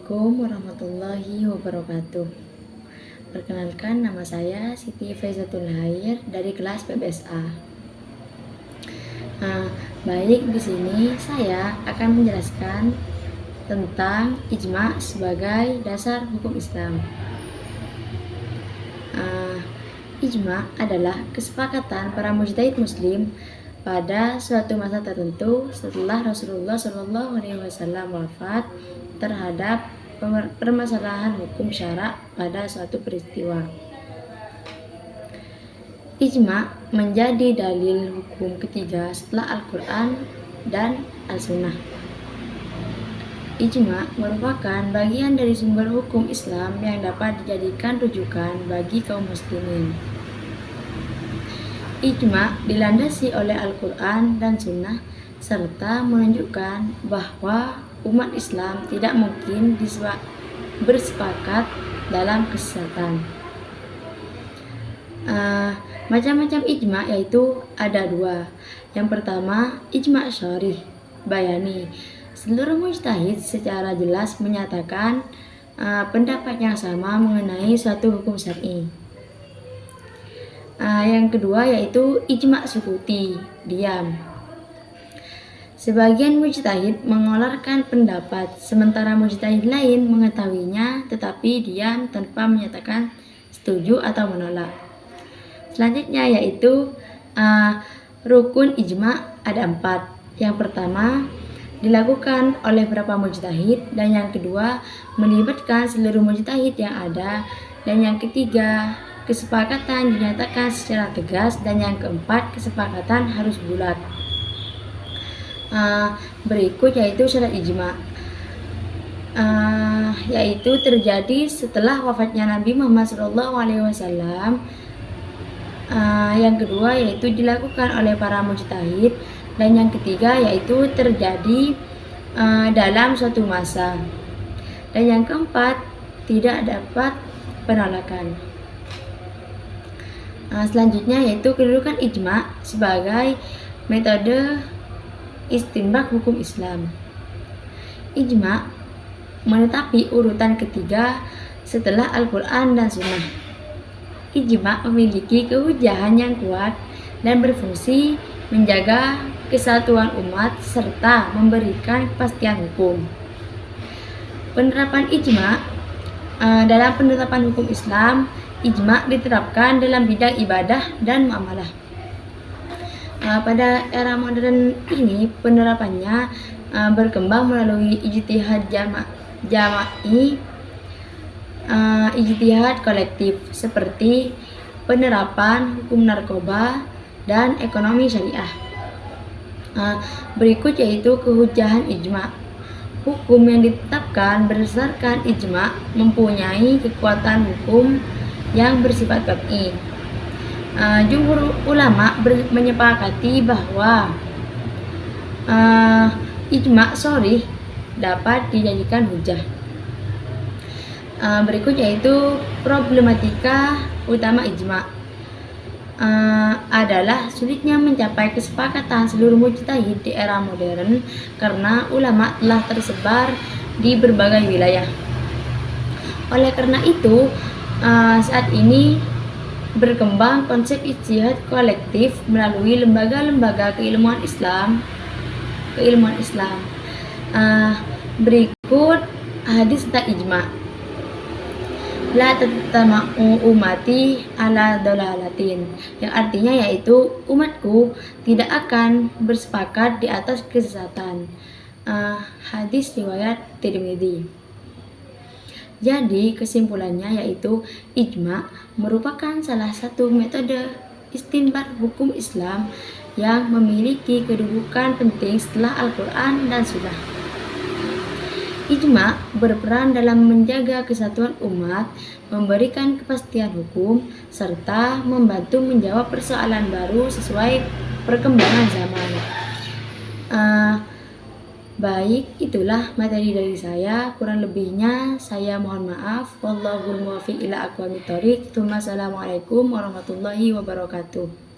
Assalamualaikum warahmatullahi wabarakatuh. Perkenalkan, nama saya Siti Faizatul Hair dari kelas PBSA. Baik, di sini saya akan menjelaskan tentang ijma sebagai dasar hukum Islam. Ijma adalah kesepakatan para mujtahid muslim pada suatu masa tertentu setelah Rasulullah SAW wafat terhadap permasalahan hukum syara pada suatu peristiwa. Ijma menjadi dalil hukum ketiga setelah Al-Quran dan Al-Sunnah. Ijma merupakan bagian dari sumber hukum Islam yang dapat dijadikan rujukan bagi kaum muslimin. Ijma dilandasi oleh Al-Quran dan Sunnah serta menunjukkan bahwa umat Islam tidak mungkin bersepakat dalam kesesatan. Macam-macam ijma yaitu ada dua. Yang pertama, ijma syarih bayani. Seluruh mujtahid secara jelas menyatakan pendapat yang sama mengenai suatu hukum syar'i. Yang kedua yaitu ijma sukuti, diam. Sebagian mujtahid mengeluarkan pendapat, sementara mujtahid lain mengetahuinya tetapi diam tanpa menyatakan setuju atau menolak. Selanjutnya yaitu rukun ijma ada 4. Yang pertama dilakukan oleh beberapa mujtahid, dan yang kedua melibatkan seluruh mujtahid yang ada, dan yang ketiga kesepakatan dinyatakan secara tegas, dan yang keempat kesepakatan harus bulat. Berikut yaitu syarat ijma, yaitu terjadi setelah wafatnya Nabi Muhammad SAW. Yang kedua yaitu dilakukan oleh para mujtahid, dan yang ketiga yaitu terjadi dalam suatu masa, dan yang keempat tidak dapat penolakan. Selanjutnya yaitu kedudukan ijma sebagai metode istinbat hukum Islam. Ijma menetapi urutan ketiga setelah Al-Quran dan Sunnah. Ijma memiliki kehujahan yang kuat dan berfungsi menjaga kesatuan umat serta memberikan kepastian hukum. Penerapan ijma dalam penetapan hukum Islam, ijma diterapkan dalam bidang ibadah dan muamalah. Pada era modern ini penerapannya berkembang melalui ijtihad jama'i, ijtihad kolektif seperti penerapan hukum narkoba dan ekonomi syariah. Berikut yaitu kehujahan ijma. Hukum yang ditetapkan berdasarkan ijma mempunyai kekuatan hukum yang bersifat qat'i. Jumhur ulama menyepakati bahwa ijma sharih dapat dijadikan hujah. Berikut yaitu problematika utama ijma. Adalah sulitnya mencapai kesepakatan seluruh mujtahid di era modern karena ulama telah tersebar di berbagai wilayah. Oleh karena itu, saat ini berkembang konsep ijtihad kolektif melalui lembaga-lembaga keilmuan Islam. Berikut hadis tentang ijma. La tatama'u umati ala dolalatin, yang artinya yaitu umatku tidak akan bersepakat di atas kesesatan. Hadis riwayat Tirmidzi. Jadi kesimpulannya yaitu ijma merupakan salah satu metode istinbat hukum Islam yang memiliki kedudukan penting setelah Al-Quran dan Sunnah. Ijma berperan dalam menjaga kesatuan umat, memberikan kepastian hukum, serta membantu menjawab persoalan baru sesuai perkembangan zaman. Baik, itulah materi dari saya. Kurang lebihnya saya mohon maaf. Wallahul muwaffiq ila aqwamit thoriq. Assalamualaikum warahmatullahi wabarakatuh.